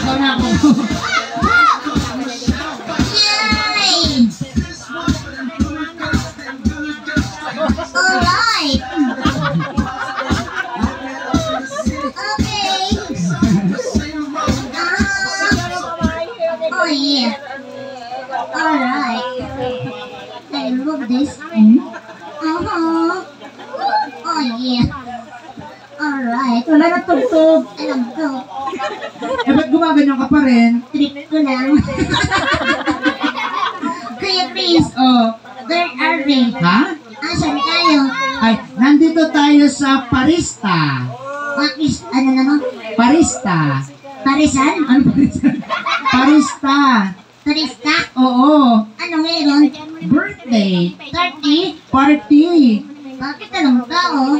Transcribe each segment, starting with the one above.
ikaw na ako. Yay! Alright! Okay! Oh yeah! Alright! I love this. Oh yeah! Alright! Wala na tugtog. Alam ko. Eh, ba't gumaganyan ka pa rin? Trip ko lang. Kuya Chris, Oh. where are we? Ha? Asan tayo? Ay, nandito tayo sa Parista. Pakis, ano naman? Parista. Parisan? Ano Parista? Parista. Parista? Oo. Ano meron? Birthday. 30? Party. Bakit anong tao?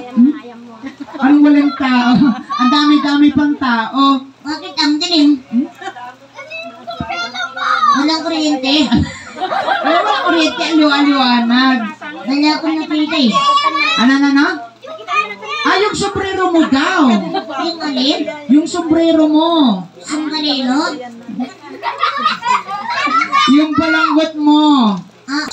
Anong walang tao? Ang dami-dami pang tao. Bakit ang dilim? Walang kuryente. Ay, wala kuryente, aliw-aliwanag. Wala akong nakita eh. Ano? Ah, yung sombrero mo daw. Yung alin? Yung sombrero mo. Ang kanilo? Yung balanggot mo.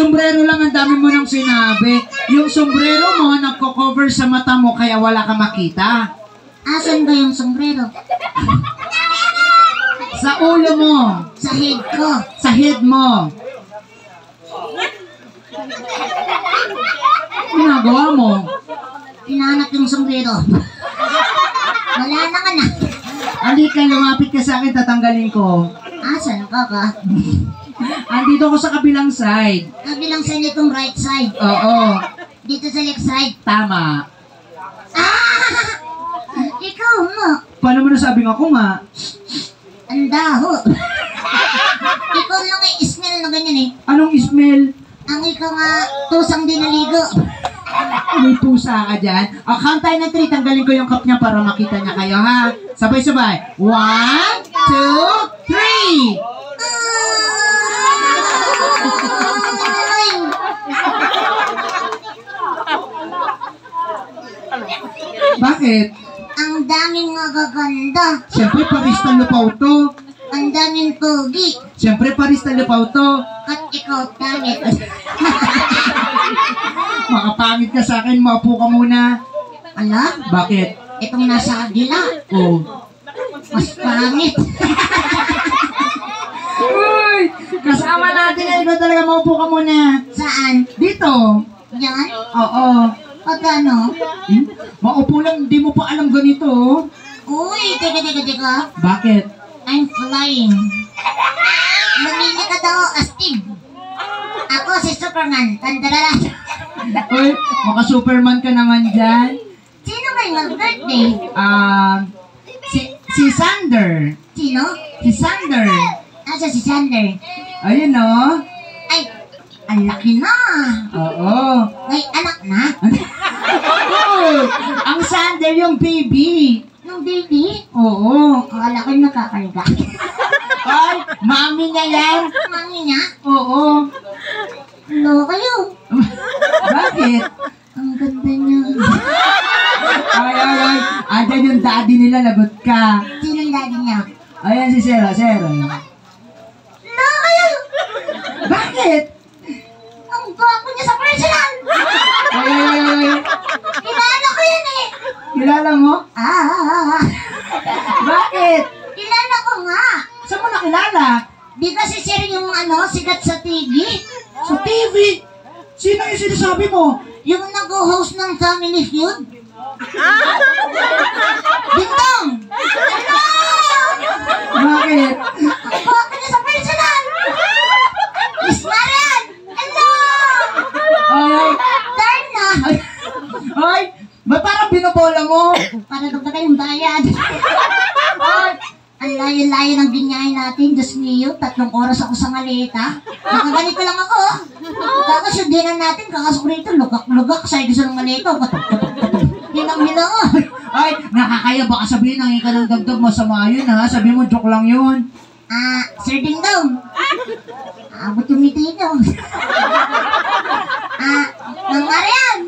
Sombrero lang, ang dami mo nang sinabi. Yung sombrero mo, nagko-cover sa mata mo, kaya wala ka makita. Asan ba yung sombrero? Sa ulo mo. Sa head ko. Sa head mo. Ginagawa mo. Hinahanap yung sombrero. Wala na ka na. Halika, lumapit ka sa akin, tatanggalin ko. Asan ka ka? Andito ako sa kabilang side. Kabilang sa itong right side. Oo. Dito sa left side. Tama. Ikaw mo. Paano mo nasabi nga ako nga? Ang daho. Ikaw lang ay smell na ganyan eh. Anong smell? Ang ikaw nga tusang dinaligo. May pusa ka dyan. O, count tayo ng 3. Tanggalin ko yung cup niya para makita niya kayo, ha? Sabay-sabay. 1, 2, 3! Bakit? Ang daming magaganda. Siyempre, Parista Lupaw to. Ang daming pogi. Siyempre, Parista Lupaw to. At ikaw pangit. Makapangit ka sa akin, maupo ka muna. Ala? Bakit? Itong nasa agila. Oh. Mas pangit. Uy! Kasama natin na ikaw talaga, maupo ka muna. Saan? Dito. Yan? Oo. O ano? Maupo lang, hindi mo pa alam ganito. Uy, teka. Bakit? I'm flying. Mamili ka daw, astig. Ako si Superman. Tandalala. Uy, maka-Superman ka naman dyan. Sino ba yung mag-birthday? Si Sander. Sino? Si Sander. Asa si Sander? Ayun o. Ay, ang laki na. Oo. May anak na. Ang Sander yung baby. Yung baby? Oo. Akala ko yung nakakalga. Ay, mami niya yan. Mami niya? Oo. Hello kayo. Bakit? Ang ganda niya. Ay. Andyan yung daddy nila, lagot ka. Sino yung daddy niya? Ayan si Sero. Hello kayo. Bakit? Ang gwapo niya sa personal. Ay. Kilala ko yan eh. Kilala mo? Bakit? Kilala ko nga. Saan mo nakilala? Di kasi sir yung sikat sa TV. Sa TV. Sino yung sinasabi mo? Yung nag-host ng Family Feud. Dingdong! Hello! Bakit? Ang gwapo niya sa personal. Miss Marian! Hello! Ay. Turn na! Ay. Ba't parang binobola mo? Para doon ka tayong bayad. Ay, ang layo-layo ng binyahin natin. Diyos niyo, 3 oras ako sa maleta. Nakaganito lang ako. Kakasudinan natin, kakasok rito, lugak-lugak. Sa'yo gusto ng maleta. Katok. Hilang-hilang. Ay, nakakaya baka sabihin ang ika ng dagdag masama yun, ha? Sabihin mo, joke lang yun. Sir Dingdong. Abot yung meeting nyo. Nang Marian.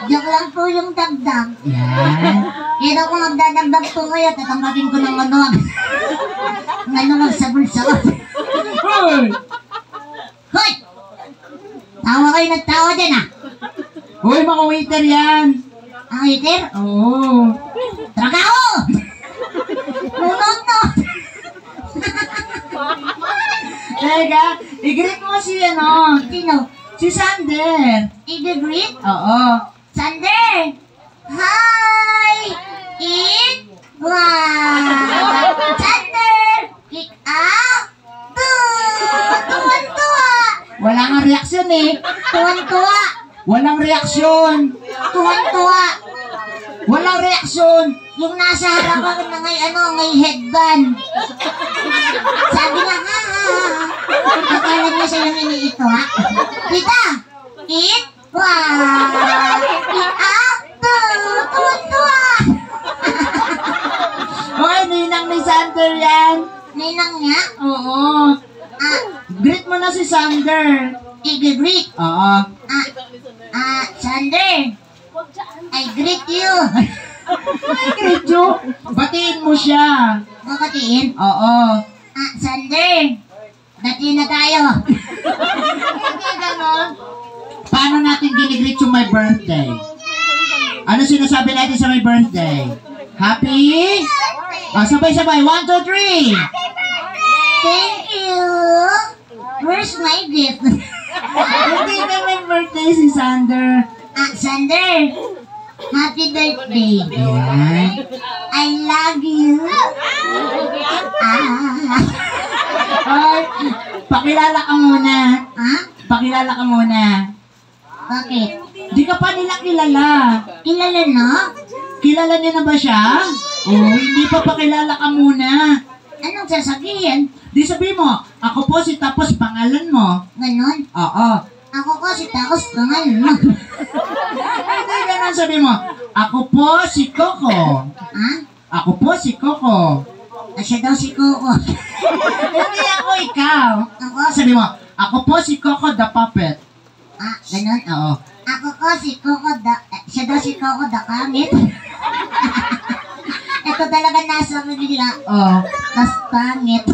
Joke lang po yung dagdag. Yan. Pero kung magdadagdag po kayo, tatanggapin ko ng manuag. Nalungag sa bulsa ko. Hoy! Hoy! Tawa kayo ng tawa dyan ah. Hoy, mga waiter yan. Ang waiter? Oo. Tragaho! Nunod no! Teka, i-greet mo si ano, Sino? si Sander. I-greet? Oo. Sander! Hi! Eat! Wow! Sander! Kick up! Tuwan-tuwa! Wala nga reaksyon eh. Tuwan-tuwa! Walang reaksyon. Tuwan-tuwa! Walang reaksyon. Yung nasa harapan na ngay headband. Sabi niya, ha. Akala niya siya yung iniito, ha? Kita! Eat! Wow! Eat up! Tuwan-tuwa! Hoy, ninang ni Sander yan. Ninang niya? Oo. Ah, Greet mo na si Sander. i-greet. Oo. Sander! I greet you. Greet you. Batiin mo siya. Makatiin? Oo. Sander! Dati na tayo. Hindi ganon. Paano natin ginigreet yung my birthday? Ano sinasabi natin sa my birthday? Happy? Sabay-sabay. 1, 2, 3. Thank you. Where's my gift? Hindi na may birthday si Sander. Sander! Happy birthday. Yan. I love you. Ay, pakilala ka muna. Ha? Pakilala ka muna. Bakit? Di ka pa nila kilala. Kilala na? Kilala niya na ba siya? Oo, hindi pa pakilala ka muna. Anong sasabihin? Di sabi mo, ako po si tapos pangalan mo. Ganon? Oo. Ako ko si Takos pangalan mo. Hindi ganun sabi mo, ako po si Coco. Ha? Ako po si Coco. Siya daw si Coco. Hindi ako ikaw. Ako? Sabi mo, ako po si Coco the Puppet. Ganon? Oo. Ako ko si Coco siya daw si Coco the Pangit. Ito talaga nasa bigla. Oo. Mas pangit.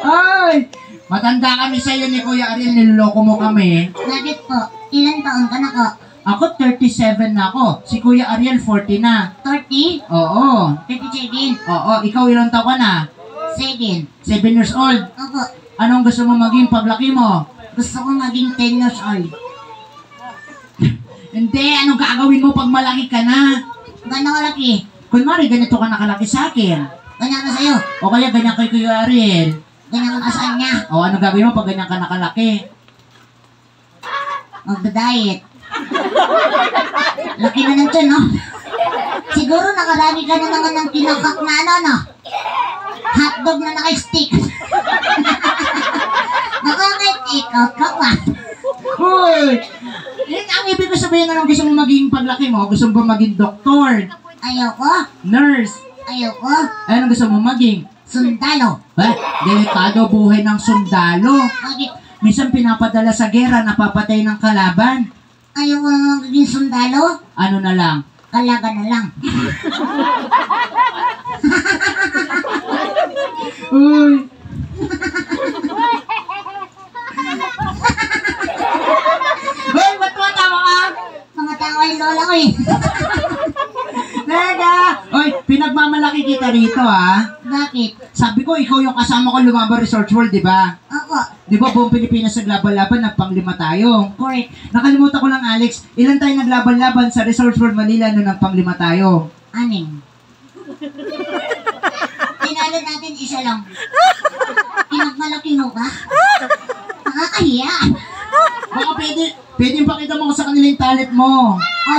Ay! Matanda kami sa iyo ni Kuya Ariel, niloloko mo kami. Bakit po? Ilan taon ka na ko? Ako 37 na ako. Si Kuya Ariel 40 na. 30? Oo. 37? Oo. Ikaw ilang taon ka na? 7? 7 years old. Opo. Anong gusto mo maging paglaki mo? Gusto ko maging 10 years old. Hindi. Anong gagawin mo pag malaki ka na? Gano'ng kalaki? Kunwari, ganito ka nakalaki sa akin. Ganyan ka sa'yo. O kaya ganyan kay Kuya Ariel. Ganyan ka saan niya. O ano gagawin mo pag ganyan ka nakalaki? Magda-diet. Laki na ng tiyan, no? Siguro nakarami ka na naman ng kinakak na ano, no? Hotdog na naka-stick. Nakaka-take out ka pa. Hoy! Yan ang ibig ko sabihin na gusto mo maging paglaki mo. Gusto mo ba maging doktor? Ayoko. Nurse? Ayoko. Anong gusto mo maging? Sundalo. Delikado buhay ng sundalo. Bakit? Minsan pinapadala sa gera, napapatay ng kalaban. Ayoko na magiging sundalo. Ano na lang? Kalaga na lang. Uy! Hoy, ba't matawa ka? Mga tao yung lola ko eh. Teka! Hoy, pinagmamalaki kita rito ha. Bakit? Sabi ko, ikaw yung kasama ko Lumaba Resorts World, di ba? Ako. Di ba buong Pilipinas naglaban-laban, nagpang-5 tayo? Correct. Nakalimutan ko lang, Alex, ilan tayo naglaban-laban sa Resorts World Manila nung nagpang-5 tayo? 6. Tinalo natin isa lang. Pinagmalaki mo ba? Nakakahiya. Baka pwede pakita mo sa kanila yung talent mo. O